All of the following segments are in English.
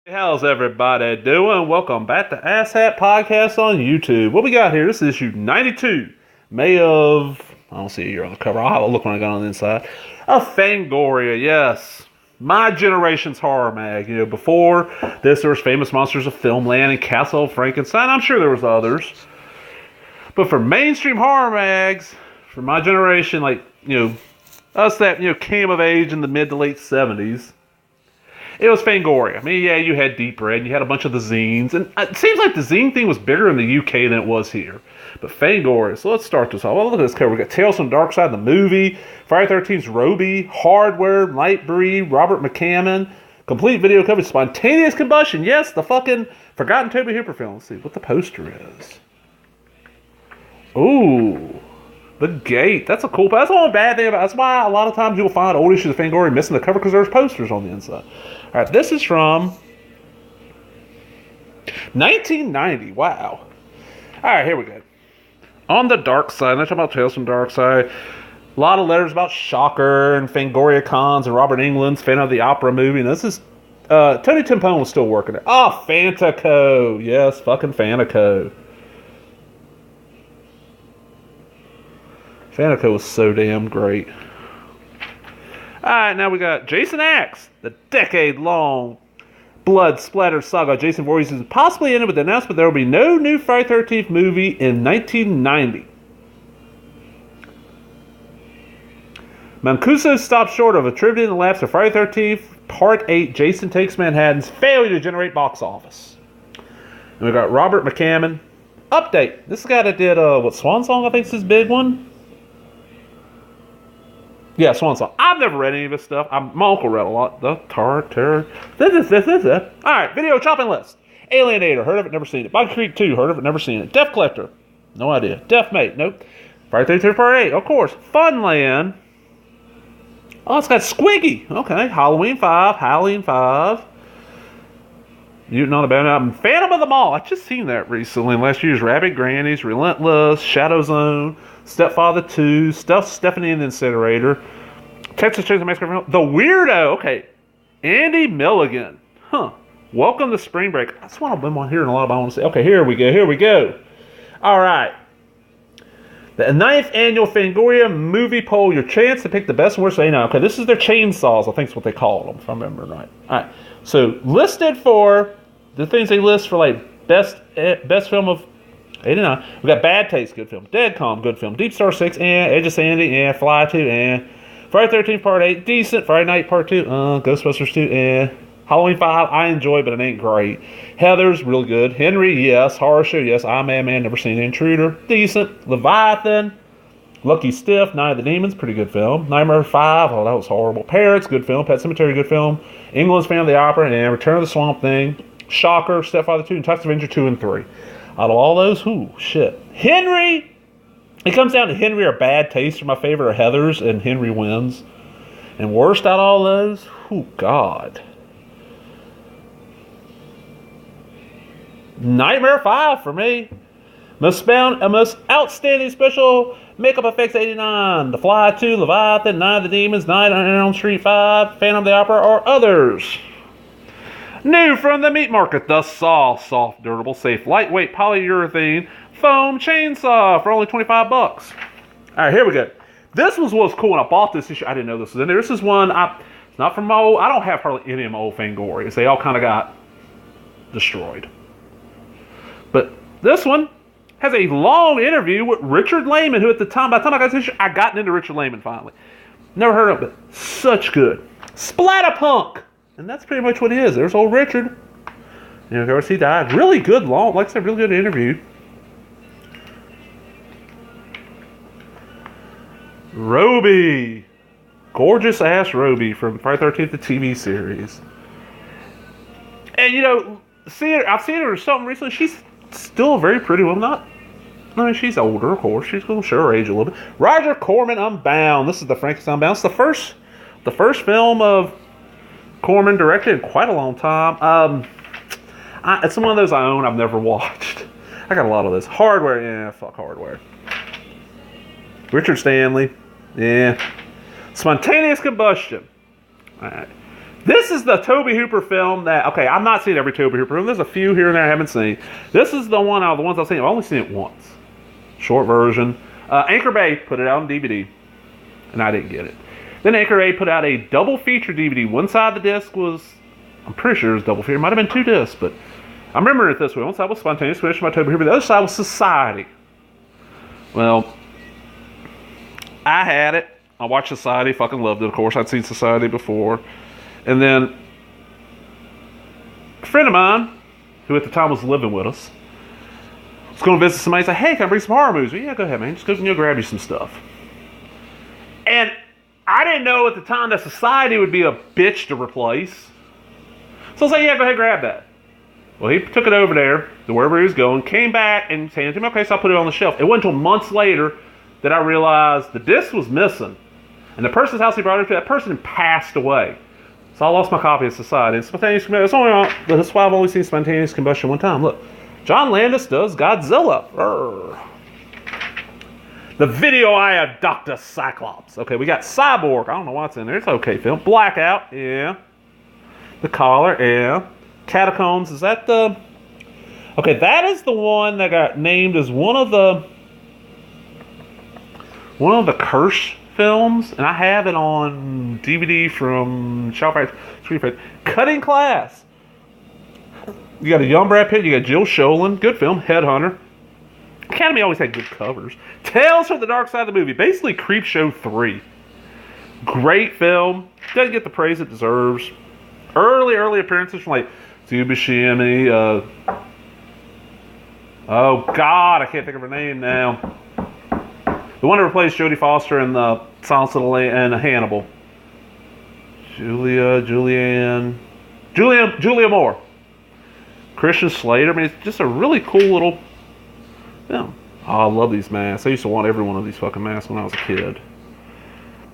How's everybody doing? Welcome back to Asshat Podcast on YouTube. What we got here? This is issue 92, May of, I don't see a year on the cover. I'll have a look when I got on the inside. Of Fangoria, yes. My generation's horror mag. You know, before this there was Famous Monsters of Filmland and Castle of Frankenstein. I'm sure there was others. But for mainstream horror mags, for my generation, like, you know, us that, you know, came of age in the mid to late 70s, it was Fangoria. I mean, yeah, you had Deep Red, you had a bunch of the zines, and it seems like the zine thing was bigger in the UK than it was here. But Fangoria, so let's start this off. Well, look at this cover. We got Tales from the Dark Side, the movie, Friday 13th's Roby, Hardware, Nightbreed, Robert McCammon, complete video coverage, Spontaneous Combustion. Yes, the fucking forgotten Toby Hooper film. Let's see what the poster is. Ooh. The Gate. That's a cool. That's the only bad thing about it. That's why a lot of times you'll find old issues of Fangoria missing the cover because there's posters on the inside. All right, this is from 1990. Wow. All right, here we go. On the Dark Side. I'm talking about Tales from the Dark Side. A lot of letters about Shocker and Fangoria Cons and Robert Englund's Phantom of the Opera movie. And this is Tony Timpone was still working it. Oh, Fantaco. Yes, fucking Fantaco. Fantaco was so damn great. Alright, now we got Jason X, the decade-long blood splatter saga. Jason Voorhees is possibly ended with the announcement there will be no new Friday 13th movie in 1990. Mancuso stopped short of attributing the lapse of Friday 13th Part 8 Jason Takes Manhattan's failure to generate box office. And we got Robert McCammon. Update. This guy that did, Swan Song I think is his big one. Yeah, Swan Song. I've never read any of his stuff. My uncle read a lot. The Terror. This. Alright, video chopping list. Alienator, heard of it, never seen it. Bog Creek 2, heard of it, never seen it. Death Collector, no idea. Death Mate, nope. Friday 13th Part 8, of course. Funland. Oh, it's got Squiggy. Okay, Halloween 5. Mutant on the Bounty Album. Phantom of the Mall. I just seen that recently. Last year's Rabbit Grannies, Relentless, Shadow Zone, Stepfather 2, Stephanie and the Incinerator, Texas Chainsaw Massacre, The Weirdo. Okay, Andy Milligan. Huh. Welcome to Spring Break. That's one I've been hearing a lot about. I want to say. Okay, here we go. All right. The 9th annual Fangoria movie poll. Your chance to pick the best and worst of 89. Okay, this is their chainsaws. I think is what they call them, if I remember right. All right. So listed for the things they list for like best film of 89. We got Bad Taste, good film. Dead Calm, good film. Deep Star 6, Edge of Sandy, Fly 2, Friday 13th Part 8, decent. Friday Night Part 2, Ghostbusters 2, Halloween 5, I enjoy, but it ain't great. Heather's, real good. Henry, yes. Horror Show, yes. I'm Madman, never seen Intruder, decent. Leviathan, Lucky Stiff, Night of the Demons, pretty good film. Nightmare 5, oh, that was horrible. Parrots, good film. Pet Sematary, good film. England's Phantom of the Opera, and Return of the Swamp Thing. Shocker, Stepfather 2, and Texas Avenger 2 and 3. Out of all those, shit. Henry! It comes down to Henry or Bad Taste are my favorite, or Heather's, and Henry wins. And worst out of all those, God. Nightmare 5 for me. Most outstanding special makeup effects 89. The Fly 2, Leviathan, Night of the Demons, Night on Elm Street 5, Phantom of the Opera, or others. New from the meat market, the Saw. Soft, durable, safe, lightweight polyurethane foam chainsaw for only $25. Alright, here we go. This was what was cool when I bought this issue. I didn't know this was in there. This is one, it's not from my old, I don't have hardly any of my old Fangorias. They all kind of got destroyed. But this one has a long interview with Richard Lehman, who at the time, by the time I got this issue, I gotten into Richard Lehman finally. Never heard of it, but such good. Splatterpunk! And that's pretty much what it is. There's old Richard. You know, of course, he died. Really good, long, like I said, really good interview. Roby. Gorgeous ass Roby from Friday 13th, the TV series. And, you know, I've seen her or something recently. She's still a very pretty woman. I mean, she's older, of course. She's going to show her age a little bit. Roger Corman Unbound. This is the Frankenstein Unbound. It's the first film of Corman directed in quite a long time. It's one of those I own I've never watched. I got a lot of this. Hardware, yeah, fuck Hardware. Richard Stanley, yeah. Spontaneous Combustion. All right. This is the Tobe Hooper film that, okay, I've not seen every Tobe Hooper film. There's a few here and there I haven't seen. This is the one out of the ones I've seen. I've only seen it once. Short version. Anchor Bay put it out on DVD, and I didn't get it. Then Anchor Bay put out a double feature DVD. One side of the disc was, I'm pretty sure it was double feature. It might have been 2 discs, but I remember it this way. One side was Spontaneous Commission by Tobe Hooper. The other side was Society. Well, I had it. I watched Society. Fucking loved it, of course. I'd seen Society before. And then a friend of mine, who at the time was living with us, was going to visit somebody and say, hey, can I bring some horror movies? Well, yeah, go ahead, man. Just go and grab you some stuff. And I didn't know at the time that Society would be a bitch to replace. So I was like, yeah, go ahead, grab that. Well, he took it over there to wherever he was going, came back and said to me, okay, so I'll put it on the shelf. It wasn't until months later that I realized the disc was missing. And the person's house he brought it to, that person passed away. So I lost my copy of Society. And Spontaneous Combustion, that's why I've only seen Spontaneous Combustion one time. Look, John Landis does Godzilla. Urgh. The Video Eye of Dr. Cyclops. Okay, we got Cyborg. I don't know what's in there. It's an okay film. Blackout, yeah. The Collar, yeah. Catacombs, is that the... Okay, that is the one that got named as one of the Curse films, and I have it on DVD from Shellfight Screenfight. Cutting Class. You got a young Brad Pitt, you got Jill Sholin, good film. Headhunter. Academy always had good covers. Tales from the Dark Side of the Movie, basically Creepshow 3. Great film, doesn't get the praise it deserves. Early appearances from like Tsubishimi, oh God, I can't think of her name now. The one who replaced Jodie Foster in the Silence of the Lambs and Hannibal. Julia Moore. Christian Slater. I mean, it's just a really cool little film. Oh, I love these masks. I used to want every one of these fucking masks when I was a kid.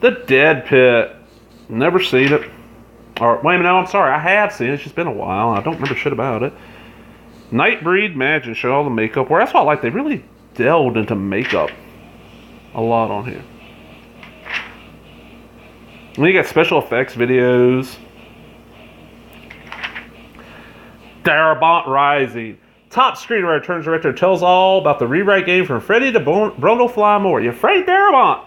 The Dead Pit. Never seen it. Or, wait a minute, no, I'm sorry. I have seen it. It's just been a while. And I don't remember shit about it. Nightbreed Magic. Show all the makeup. Where that's what I like. They really delved into makeup a lot on here. And you got special effects videos. Darabont Rising. Top screenwriter turns director tells all about the rewrite game from Freddie to Brundle Fly More. Yeah, Freddie Darabont.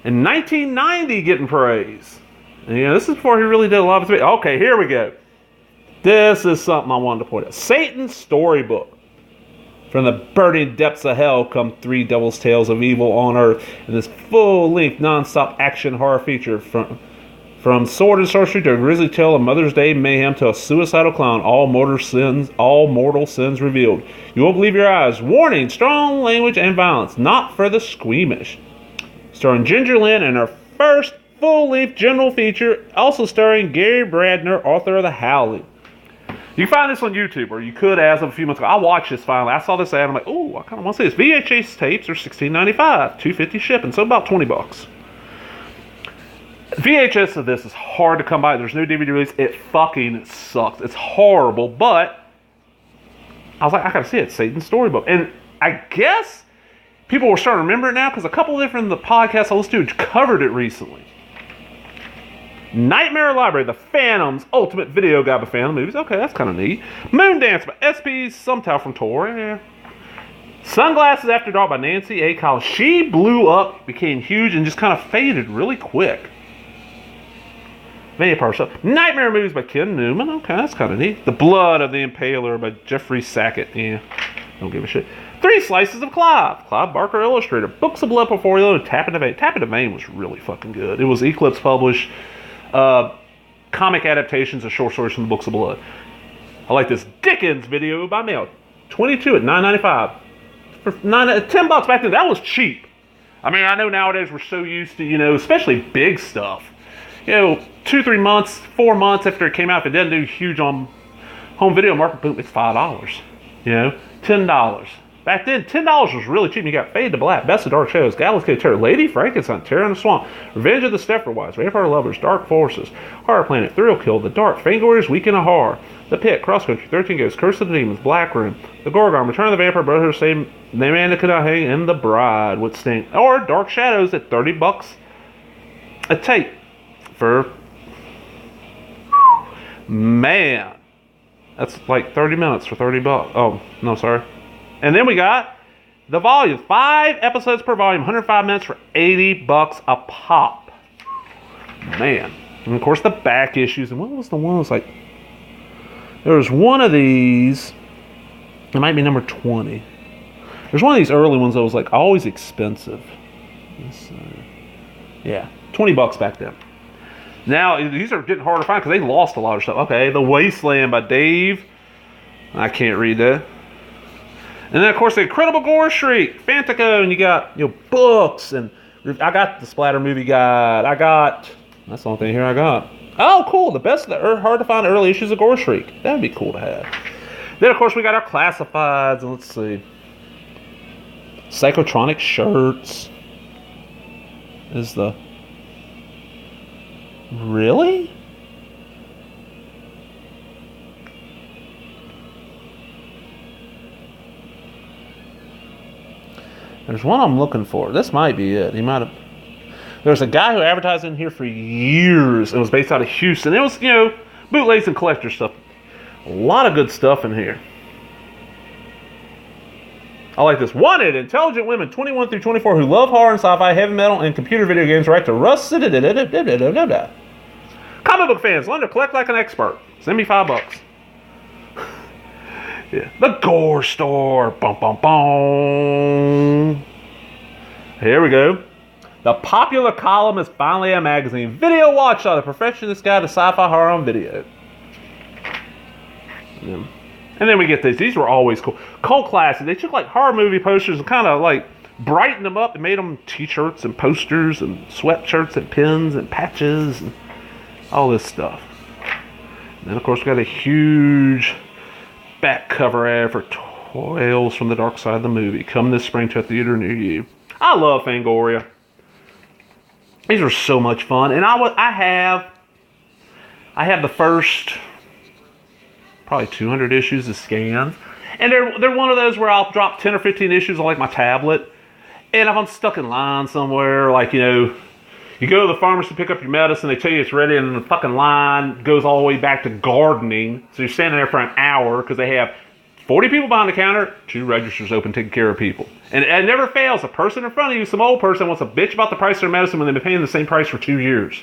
In 1990 getting praise. And yeah, this is before he really did a lot of it. Okay, here we go. This is something I wanted to point out. Satan's Storybook. From the burning depths of hell come 3 devil's tales of evil on earth in this full-length, non-stop action horror feature from sword and sorcery to a grisly tale of Mother's Day mayhem to a suicidal clown, all mortal sins revealed. You won't believe your eyes. Warning, strong language and violence, not for the squeamish. Starring Ginger Lynn in her first full-length general feature, also starring Gary Bradner, author of The Howling. You can find this on YouTube, or you could as of a few months ago. I watched this finally. I saw this ad, and I'm like, oh, I kind of want to see this. VHS tapes are $16.95, $2.50 shipping, so about $20. VHS of this is hard to come by. There's no DVD release. It fucking sucks. It's horrible, but I was like, I gotta see it. Satan's Storybook. And I guess people were starting to remember it now because a couple of different podcasts I listened to covered it recently. Nightmare Library, the Phantom's Ultimate Video Guide by Phantom Movies. Okay, that's kind of neat. Moondance by SP Sumtow from Tor. Yeah. Sunglasses After Dark by Nancy A. Collins. She blew up, became huge, and just kind of faded really quick. Vampire Show. Nightmare Movies by Ken Newman. Okay, that's kind of neat. The Blood of the Impaler by Jeffrey Sackett. Yeah, don't give a shit. 3 Slices of Clive. Clive Barker Illustrator. Books of Blood before you load. Tap in the Vein. Tap in the Vein was really fucking good. It was Eclipse published. Comic adaptations of short stories from the Books of Blood. I like this Dickens video by mail. 22 at $9.95. For $10 back then, that was cheap. I mean, I know nowadays we're so used to, especially big stuff. 2-3 months, 4 months after it came out, if it doesn't do huge on home video market, boom, it's $5. $10. Back then, $10 was really cheap. You got Fade to Black, Best of Dark Shadows, Galaxy Terror, Lady Frankenstein, Terror in the Swamp, Revenge of the Stepford Wives, Vampire Lovers, Dark Forces, Horror Planet, Thrill Kill, The Dark, Fangoria's Weekend of Horror, The Pit, Cross Country, 13 Ghosts, Curse of the Demons, Black Room, The Gorgon, Return of the Vampire Brothers, Same Man That Could Not Hang, and The Bride with Sting. Or Dark Shadows at $30 a tape for Man, that's like 30 minutes for $30. Oh, no, sorry. And then we got the volumes. 5 episodes per volume, 105 minutes for $80 a pop. Man. And of course the back issues. And what was the one that was like... There was one of these... It might be number 20. There's one of these early ones that was like always expensive. Yeah, $20 back then. Now, these are getting harder to find because they lost a lot of stuff. Okay, The Wasteland by Dave. I can't read that. And then, of course, The Incredible Gore Shriek, Fantico, and you got, books, and I got the Splatter Movie Guide. That's the only thing here I got. Oh, cool, the best, hard to find early issues of Gore Shriek. That would be cool to have. Then, of course, we got our classifieds, and let's see. Psychotronic shirts. Is the... Really? There's one I'm looking for. This might be it. He might have... There's a guy who advertised in here for years. It was based out of Houston. It was, bootlegs and collector stuff. A lot of good stuff in here. I like this. Wanted, intelligent women 21 through 24 who love horror and sci-fi, heavy metal, and computer video games right to Russ. Comic book fans, learn to collect like an expert. Send me $5. Yeah. The Gore Store. Bum, bum, bum. Here we go. The popular column is finally a magazine. Video Watchdog, the perfectionist guide to sci-fi horror on video. Yeah. And then we get these. These were always cool. Cult classics. They took like horror movie posters and kind of like brightened them up and made them t-shirts and posters and sweatshirts and pins and patches and all this stuff. And then, of course, we got a huge back cover ad for Tales from the Dark Side of the Movie. Come this spring to a theater near you. I love Fangoria. These are so much fun. And I have the first probably 200 issues of scans. And they're one of those where I'll drop 10 or 15 issues on like my tablet. And if I'm stuck in line somewhere, like, you go to the pharmacy to pick up your medicine, they tell you it's ready, and the fucking line goes all the way back to gardening. So you're standing there for an hour because they have 40 people behind the counter, 2 registers open taking care of people. And it never fails. A person in front of you, some old person, wants to bitch about the price of their medicine when they've been paying the same price for 2 years.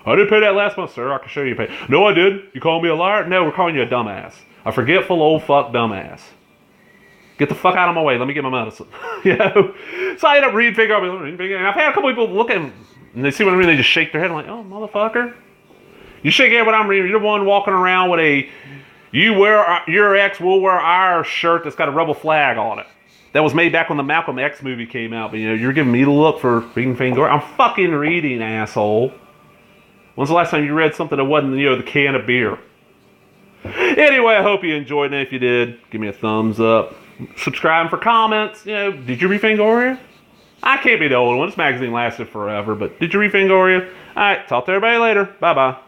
I didn't pay that last month, sir. I can show you pay. No, I did. You calling me a liar? No, we're calling you a dumbass. A forgetful old fuck dumbass. Get the fuck out of my way. Let me get my medicine. So I end up reading figure. And I've had a couple people look at them, and they see what I mean. They just shake their head. I'm like, oh, motherfucker. You shake your head when I'm reading. You're the one walking around with a your ex will wear our shirt that's got a rebel flag on it. That was made back when the Malcolm X movie came out. But, you're giving me the look for reading Fangoria. I'm fucking reading, asshole. When's the last time you read something that wasn't, the can of beer? Anyway, I hope you enjoyed it. If you did, give me a thumbs up. Subscribe for comments. Did you read Fangoria? I can't be the old one. This magazine lasted forever, but did you read Fangoria? All right, talk to everybody later. Bye-bye.